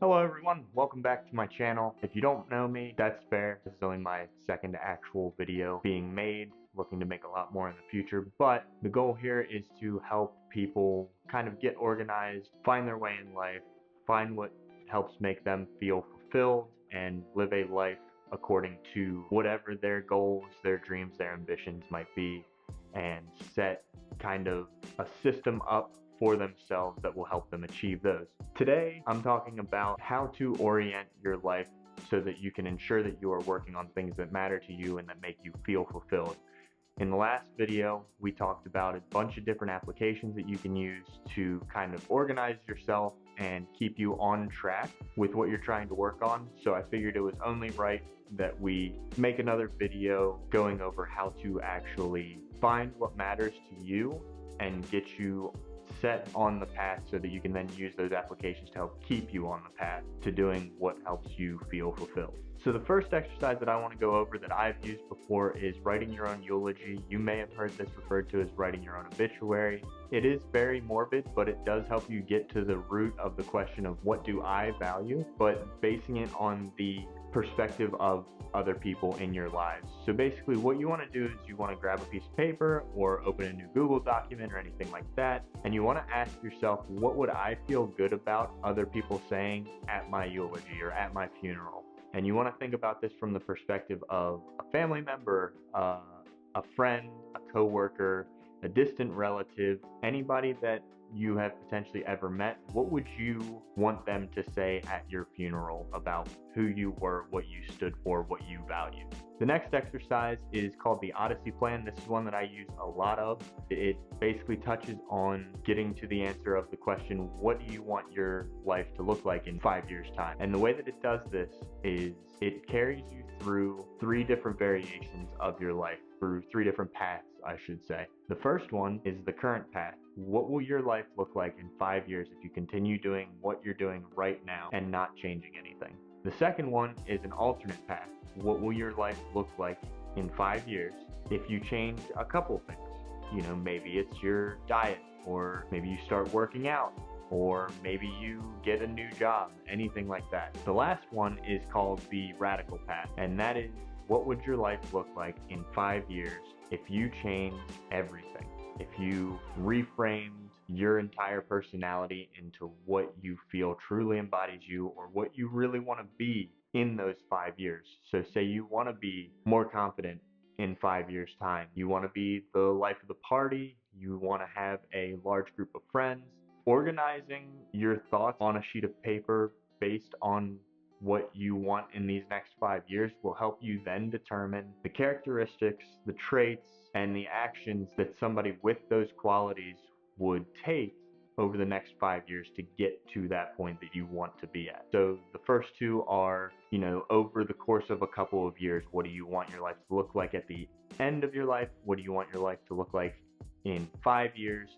Hello everyone, welcome back to my channel. If you don't know me, that's fair. This is only my second actual video being made, looking to make a lot more in the future, but the goal here is to help people kind of get organized, find their way in life, find what helps make them feel fulfilled, and live a life according to whatever their goals, their dreams, their ambitions might be, and set kind of a system up for themselves that will help them achieve those. Today, I'm talking about how to orient your life so that you can ensure that you are working on things that matter to you and that make you feel fulfilled. In the last video, we talked about a bunch of different applications that you can use to kind of organize yourself and keep you on track with what you're trying to work on. So I figured it was only right that we make another video going over how to actually find what matters to you and get you set on the path so that you can then use those applications to help keep you on the path to doing what helps you feel fulfilled. So the first exercise that I want to go over that I've used before is writing your own eulogy. You may have heard this referred to as writing your own obituary. It is very morbid, but it does help you get to the root of the question of what do I value, but basing it on the perspective of other people in your lives. So basically what you want to do is you want to grab a piece of paper or open a new Google document or anything like that, and you want to ask yourself, what would I feel good about other people saying at my eulogy or at my funeral? And you want to think about this from the perspective of a family member, a friend, a coworker, a distant relative, anybody that you have potentially ever met. What would you want them to say at your funeral about who you were, what you stood for, what you valued? The next exercise is called the Odyssey Plan. This is one that I use a lot of. It basically touches on getting to the answer of the question, what do you want your life to look like in 5 years' time? And the way that it does this is it carries you through 3 different variations of your life, through 3 different paths, I should say. The first one is the current path. What will your life look like in 5 years if you continue doing what you're doing right now and not changing anything? The second one is an alternate path. What will your life look like in 5 years if you change a couple things? You know, maybe it's your diet, or maybe you start working out, or maybe you get a new job, anything like that. The last one is called the radical path, and that is, what would your life look like in 5 years if you changed everything? If you reframed your entire personality into what you feel truly embodies you, or what you really want to be in those 5 years. So say you want to be more confident in 5 years' time. You want to be the life of the party. You want to have a large group of friends. Organizing your thoughts on a sheet of paper based on what you want in these next 5 years will help you then determine the characteristics, the traits, and the actions that somebody with those qualities would take over the next 5 years to get to that point that you want to be at. So the first two are, over the course of a couple of years, what do you want your life to look like at the end of your life? What do you want your life to look like in 5 years?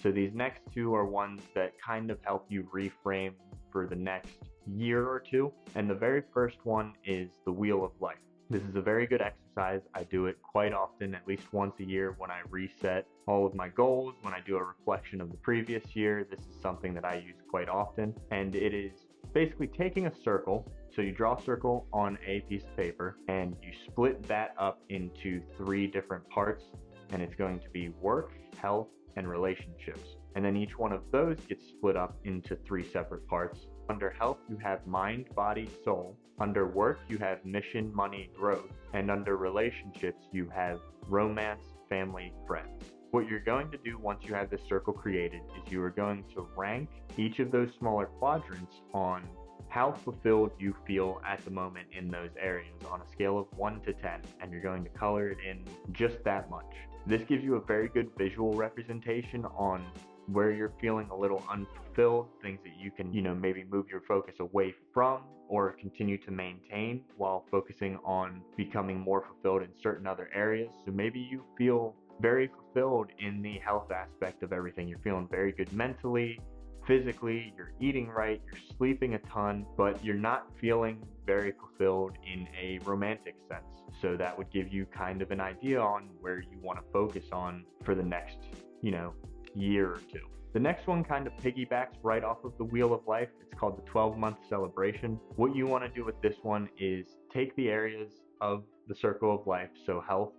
So these next two are ones that kind of help you reframe for the next year or two. And the very first one is the Wheel of Life. This is a very good exercise. I do it quite often, at least once a year, when I reset all of my goals, when I do a reflection of the previous year. This is something that I use quite often. And it is basically taking a circle. So you draw a circle on a piece of paper and you split that up into 3 different parts. And it's going to be work, health, and relationships. And then each one of those gets split up into 3 separate parts. Under health, you have mind, body, soul. Under work, you have mission, money, growth. And under relationships, you have romance, family, friends. What you're going to do once you have this circle created is you are going to rank each of those smaller quadrants on how fulfilled you feel at the moment in those areas on a scale of 1 to 10, and you're going to color it in just that much. This gives you a very good visual representation on where you're feeling a little unfulfilled, things that you can, maybe move your focus away from or continue to maintain while focusing on becoming more fulfilled in certain other areas. So maybe you feel very fulfilled in the health aspect of everything. You're feeling very good mentally, physically, you're eating right, you're sleeping a ton, but you're not feeling very fulfilled in a romantic sense. So that would give you kind of an idea on where you want to focus on for the next, year or two. The next one kind of piggybacks right off of the Wheel of Life. It's called the 12-month celebration. What you want to do with this one is take the areas of the circle of life, so health,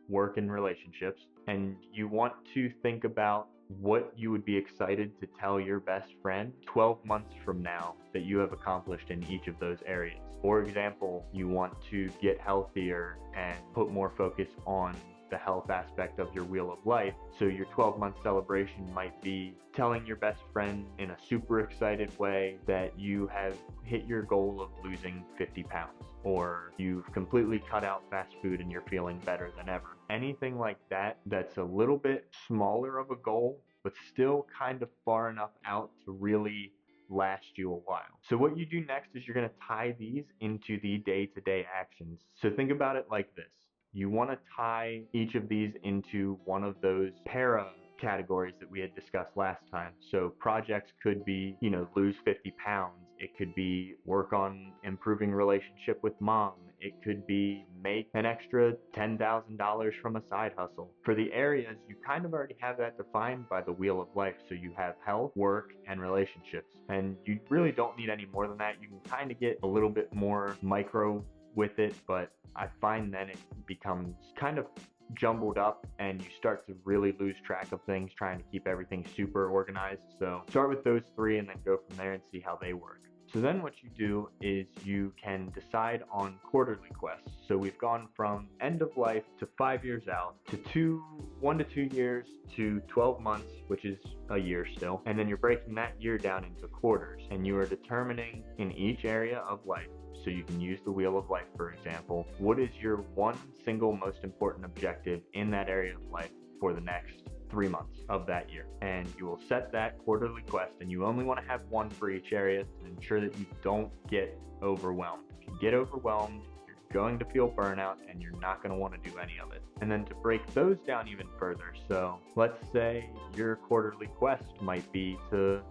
work, and relationships, and you want to think about what you would be excited to tell your best friend 12 months from now that you have accomplished in each of those areas. For example, you want to get healthier and put more focus on the health aspect of your Wheel of Life. So your 12-month celebration might be telling your best friend in a super excited way that you have hit your goal of losing 50 pounds, or you've completely cut out fast food and you're feeling better than ever. Anything like that that's a little bit smaller of a goal, but still kind of far enough out to really last you a while. So what you do next is you're going to tie these into the day-to-day actions. So think about it like this. You want to tie each of these into one of those para categories that we had discussed last time. So projects could be, lose 50 pounds. It could be work on improving relationship with mom. It could be make an extra $10,000 from a side hustle. For the areas, you kind of already have that defined by the Wheel of Life. So you have health, work, and relationships. And you really don't need any more than that. You can kind of get a little bit more micro with it, but I find then it becomes kind of jumbled up and you start to really lose track of things trying to keep everything super organized. So start with those three and then go from there and see how they work. So then what you do is you can decide on quarterly quests. So we've gone from end of life to 5 years out to 1 to 2 years to 12 months, which is a year still. And then you're breaking that year down into quarters, and you are determining in each area of life. So you can use the Wheel of Life, for example. What is your one single most important objective in that area of life for the next 3 months of that year? And you will set that quarterly quest, and you only want to have one for each area to ensure that you don't get overwhelmed. If you get overwhelmed, you're going to feel burnout and you're not going to want to do any of it. And then to break those down even further, so let's say your quarterly quest might be to,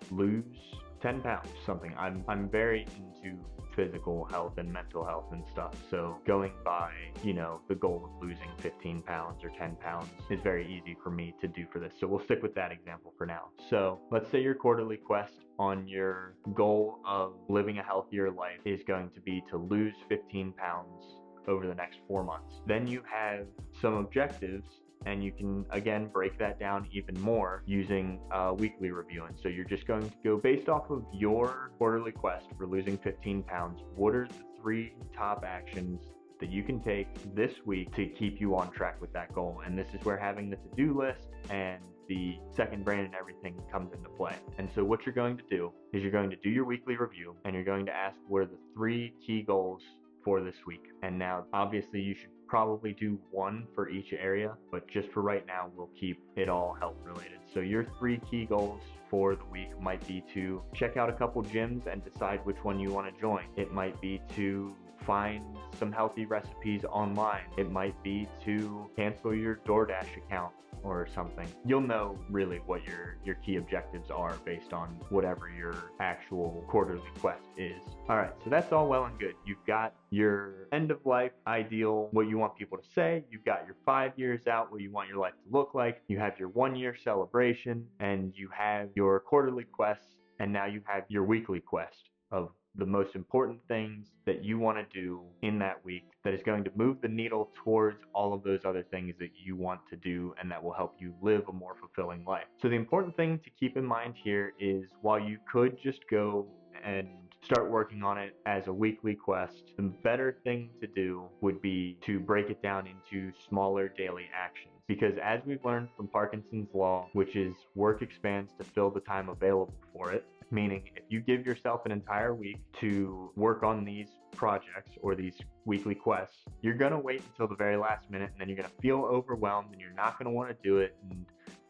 lose 10 pounds, something. I'm very into physical health and mental health and stuff. So going by, the goal of losing 15 pounds or 10 pounds is very easy for me to do for this. So we'll stick with that example for now. So let's say your quarterly quest on your goal of living a healthier life is going to be to lose 15 pounds over the next 4 months. Then you have some objectives, and you can again break that down even more using a weekly review. And so you're just going to go based off of your quarterly quest for losing 15 pounds. What are the 3 top actions that you can take this week to keep you on track with that goal? And this is where having the to-do list and the second brain and everything comes into play. And so what you're going to do is you're going to do your weekly review, and you're going to ask what are the 3 key goals for this week. And now obviously you should probably do 1 for each area, but just for right now we'll keep it all health related. So your 3 key goals for the week might be to check out a couple gyms and decide which one you want to join. It might be to find some healthy recipes online. It might be to cancel your DoorDash account or something. You'll know really what your key objectives are based on whatever your actual quarterly quest is. All right, so that's all well and good. You've got your end of life ideal, what you want people to say. You've got your 5 years out, what you want your life to look like. You have your 1 year celebration, and you have your quarterly quests, and now you have your weekly quest of the most important things that you want to do in that week that is going to move the needle towards all of those other things that you want to do and that will help you live a more fulfilling life. So the important thing to keep in mind here is while you could just go and start working on it as a weekly quest, the better thing to do would be to break it down into smaller daily actions. Because as we've learned from Parkinson's Law, which is work expands to fill the time available for it, meaning if you give yourself an entire week to work on these projects or these weekly quests, you're going to wait until the very last minute, and then you're going to feel overwhelmed and you're not going to want to do it, and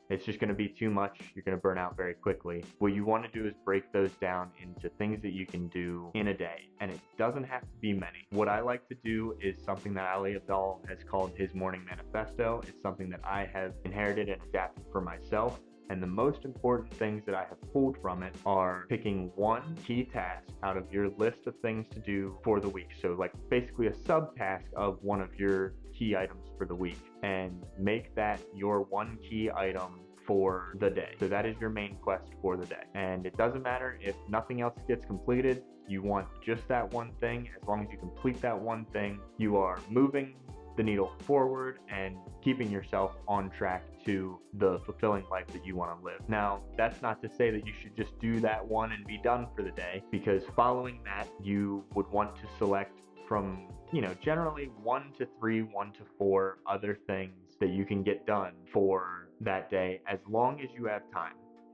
it's just going to be too much. You're going to burn out very quickly. What you want to do is break those down into things that you can do in a day, and it doesn't have to be many. What I like to do is something that Ali Abdaal has called his morning manifesto. It's something that I have inherited and adapted for myself. And the most important things that I have pulled from it are picking 1 key task out of your list of things to do for the week. So like basically a subtask of one of your key items for the week, and make that your 1 key item for the day. So that is your main quest for the day. And it doesn't matter if nothing else gets completed, you want just that one thing. As long as you complete that one thing, you are moving the needle forward and keeping yourself on track to the fulfilling life that you want to live. Now, that's not to say that you should just do that one and be done for the day, because following that, you would want to select from, generally 1 to 3, 1 to 4 other things that you can get done for that day as long as you have time.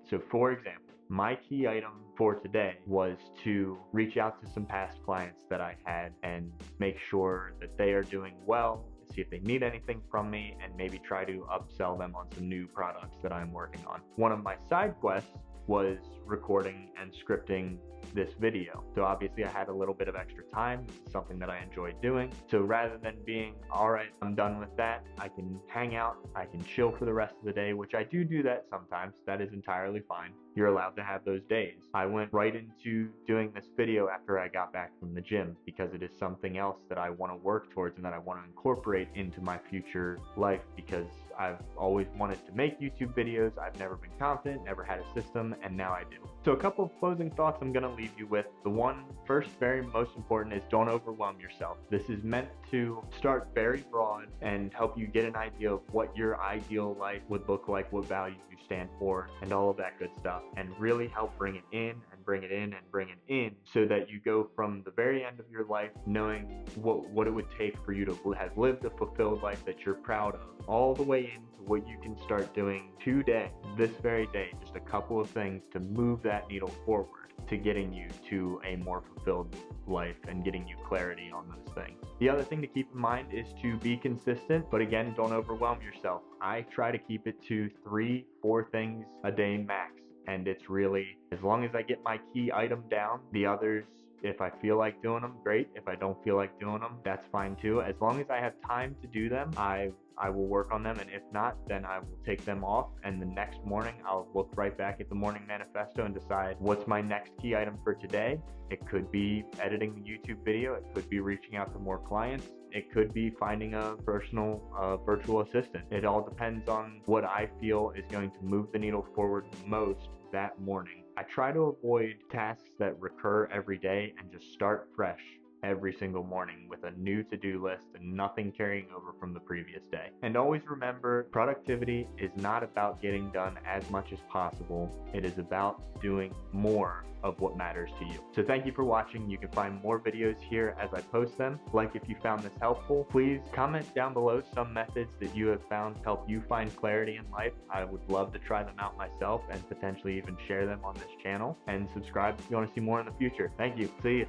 So for example, my key item for today was to reach out to some past clients that I had and make sure that they are doing well, see if they need anything from me, and maybe try to upsell them on some new products that I'm working on. One of my side quests was recording and scripting this video. So obviously I had a little bit of extra time. This is something that I enjoyed doing. So rather than being, all right, I'm done with that, I can hang out, I can chill for the rest of the day, which I do that sometimes. That is entirely fine. You're allowed to have those days. I went right into doing this video after I got back from the gym because it is something else that I want to work towards and that I want to incorporate into my future life, because I've always wanted to make YouTube videos. I've never been confident, never had a system, and now I do. So a couple of closing thoughts I'm going to leave you with. The one first, very most important, is don't overwhelm yourself. This is meant to start very broad and help you get an idea of what your ideal life would look like, what values you stand for, and all of that good stuff, and really help bring it in and bring it in and bring it in, so that you go from the very end of your life knowing what it would take for you to have lived a fulfilled life that you're proud of, all the way into what you can start doing today, this very day, just a couple of things to move that needle forward to getting you to a more fulfilled life and getting you clarity on those things. The other thing to keep in mind is to be consistent, but again, don't overwhelm yourself. I try to keep it to 3-4 things a day max. And it's really, as long as I get my key item down, the others, if I feel like doing them, great. If I don't feel like doing them, that's fine too. As long as I have time to do them, I will work on them, and if not, then I will take them off, and the next morning I'll look right back at the morning manifesto and decide what's my next key item for today. It could be editing the YouTube video, it could be reaching out to more clients, it could be finding a personal virtual assistant. It all depends on what I feel is going to move the needle forward most that morning. I try to avoid tasks that recur every day and just start fresh every single morning with a new to-do list and nothing carrying over from the previous day. And always remember, productivity is not about getting done as much as possible. It is about doing more of what matters to you. So thank you for watching. You can find more videos here as I post them. Like if you found this helpful. Please comment down below some methods that you have found help you find clarity in life. I would love to try them out myself and potentially even share them on this channel. And subscribe if you want to see more in the future. Thank you. See you.